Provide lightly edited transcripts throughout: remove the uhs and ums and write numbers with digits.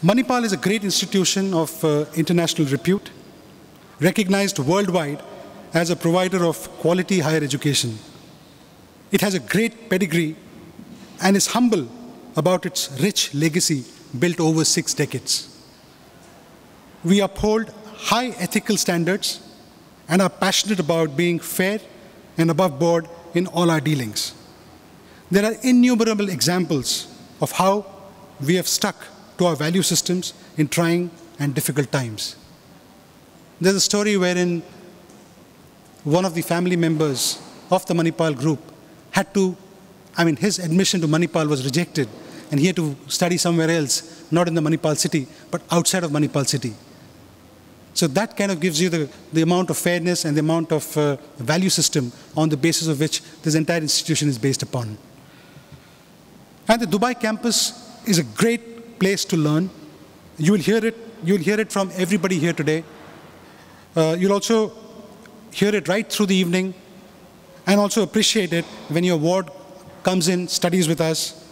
Manipal is a great institution of international repute, recognized worldwide as a provider of quality higher education. It has a great pedigree and is humble about its rich legacy built over 6 decades. We uphold high ethical standards and are passionate about being fair and above board in all our dealings. There are innumerable examples of how we have stuck to our value systems in trying and difficult times. There's a story wherein one of the family members of the Manipal group had to, his admission to Manipal was rejected and he had to study somewhere else, not in the Manipal city, but outside of Manipal city. So that kind of gives you the amount of fairness and the amount of value system on the basis of which this entire institution is based upon. And the Dubai campus is a great place to learn. You will hear it from everybody here today. You'll also hear it right through the evening and also appreciate it when your ward comes in, studies with us,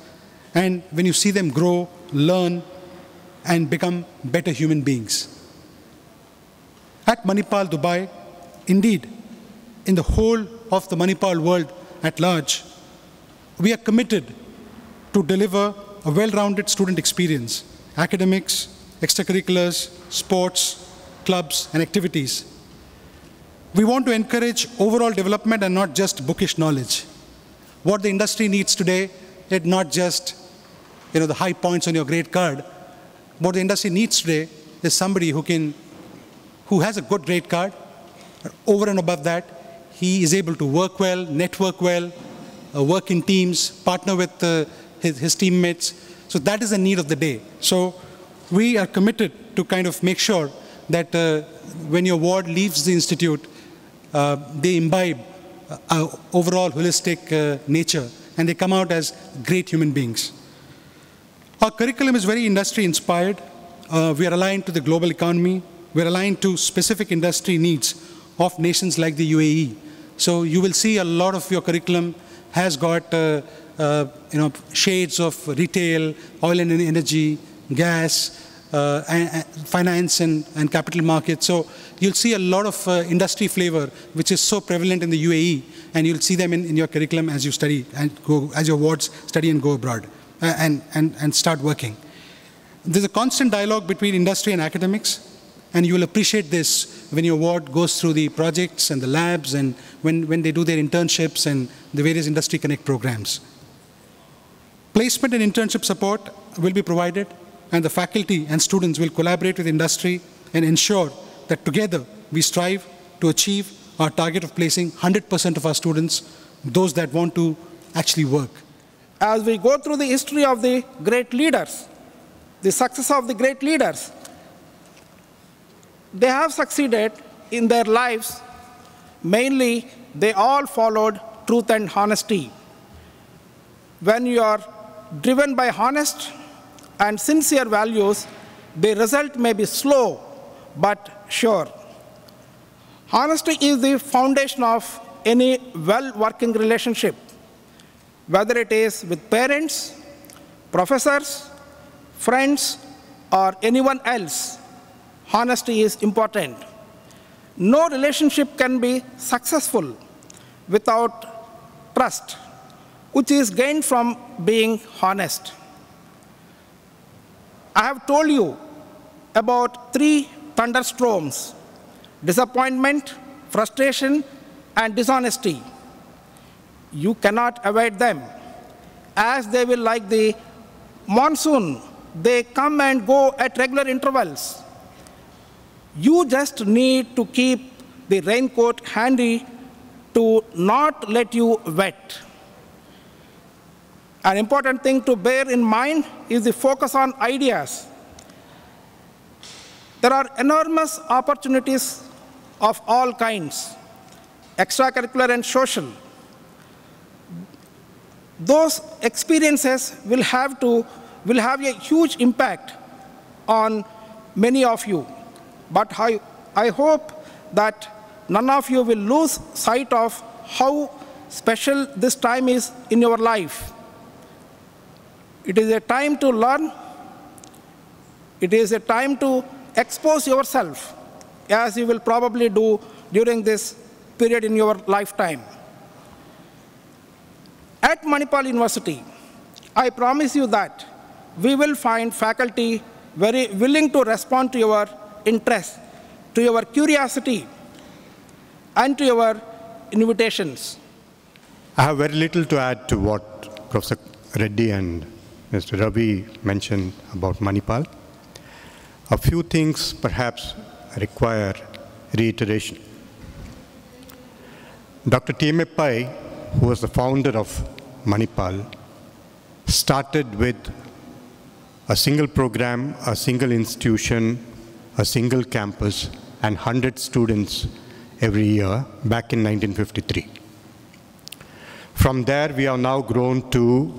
and when you see them grow, learn, and become better human beings. At Manipal, Dubai, indeed, in the whole of the Manipal world at large, we are committed to deliver a well-rounded student experience, academics, extracurriculars, sports, clubs, and activities. We want to encourage overall development and not just bookish knowledge. What the industry needs today is not just the high points on your grade card. What the industry needs today is somebody who has a good grade card. Over and above that, he is able to work well, network well, work in teams, partner with his teammates. So that is the need of the day. So we are committed to kind of make sure that when your ward leaves the institute, they imbibe overall holistic nature and they come out as great human beings. Our curriculum is very industry inspired. We are aligned to the global economy. We are aligned to specific industry needs of nations like the UAE. So you will see a lot of your curriculum has got shades of retail, oil and energy, gas, finance and capital markets. So you'll see a lot of industry flavor, which is so prevalent in the UAE, and you'll see them in your curriculum as you study and go, as your wards study and go abroad and start working. There's a constant dialogue between industry and academics, and you will appreciate this when your ward goes through the projects and the labs and when they do their internships and the various industry connect programs. Placement and internship support will be provided, and the faculty and students will collaborate with industry and ensure that together we strive to achieve our target of placing 100% of our students, those that want to actually work. As we go through the history of the great leaders, the success of the great leaders, they have succeeded in their lives. Mainly, they all followed truth and honesty. When you are driven by honest and sincere values, the result may be slow, but sure. Honesty is the foundation of any well-working relationship, whether it is with parents, professors, friends, or anyone else. Honesty is important. No relationship can be successful without trust, which is gained from being honest. I have told you about 3 thunderstorms: disappointment, frustration, and dishonesty. You cannot avoid them, as they will, like the monsoon, they come and go at regular intervals. You just need to keep the raincoat handy to not let you wet. An important thing to bear in mind is the focus on ideas. There are enormous opportunities of all kinds, extracurricular and social. Those experiences will have a huge impact on many of you. But I hope that none of you will lose sight of how special this time is in your life. It is a time to learn, It is a time to expose yourself, as you will probably do during this period in your lifetime. At Manipal University, I promise you that we will find faculty very willing to respond to your interest, to your curiosity, and to your invitations. I have very little to add to what Professor Reddy and Mr. Ravi mentioned about Manipal. A few things perhaps require reiteration. Dr. T.M.A. Pai, who was the founder of Manipal, started with a single program, a single institution, a single campus, and 100 students every year back in 1953. From there, we have now grown to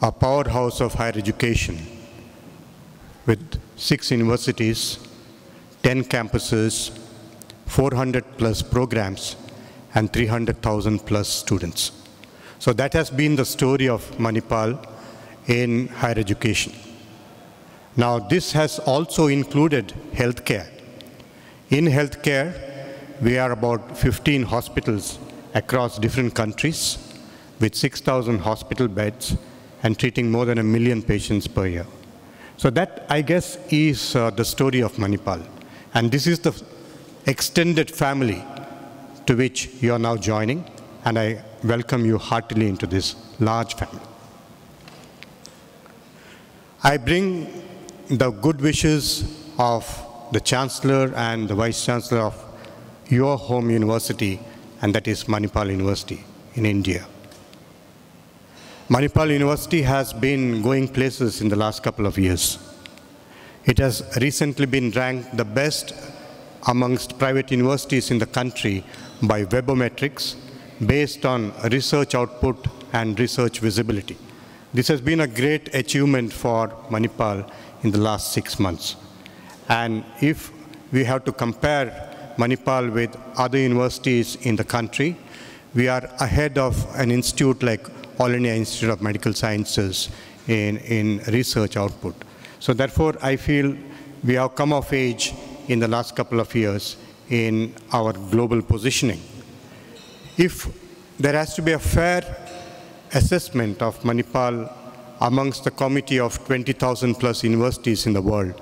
a powerhouse of higher education with 6 universities, 10 campuses, 400 plus programs, and 300,000 plus students. So that has been the story of Manipal in higher education. Now this has also included healthcare. In healthcare, we are about 15 hospitals across different countries with 6,000 hospital beds and treating more than 1 million patients per year. So that, I guess, is the story of Manipal. And this is the extended family to which you are now joining, and I welcome you heartily into this large family. I bring the good wishes of the Chancellor and the Vice Chancellor of your home university, and that is Manipal University in India. Manipal University has been going places in the last couple of years. It has recently been ranked the best amongst private universities in the country by Webometrics based on research output and research visibility. This has been a great achievement for Manipal in the last 6 months. And if we have to compare Manipal with other universities in the country, we are ahead of an institute like All India Institute of Medical Sciences in research output. So therefore, I feel we have come of age in the last couple of years in our global positioning. If there has to be a fair assessment of Manipal amongst the committee of 20,000 plus universities in the world,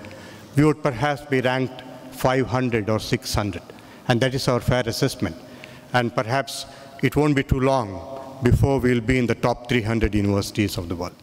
we would perhaps be ranked 500 or 600. And that is our fair assessment. And perhaps it won't be too long before we'll be in the top 300 universities of the world.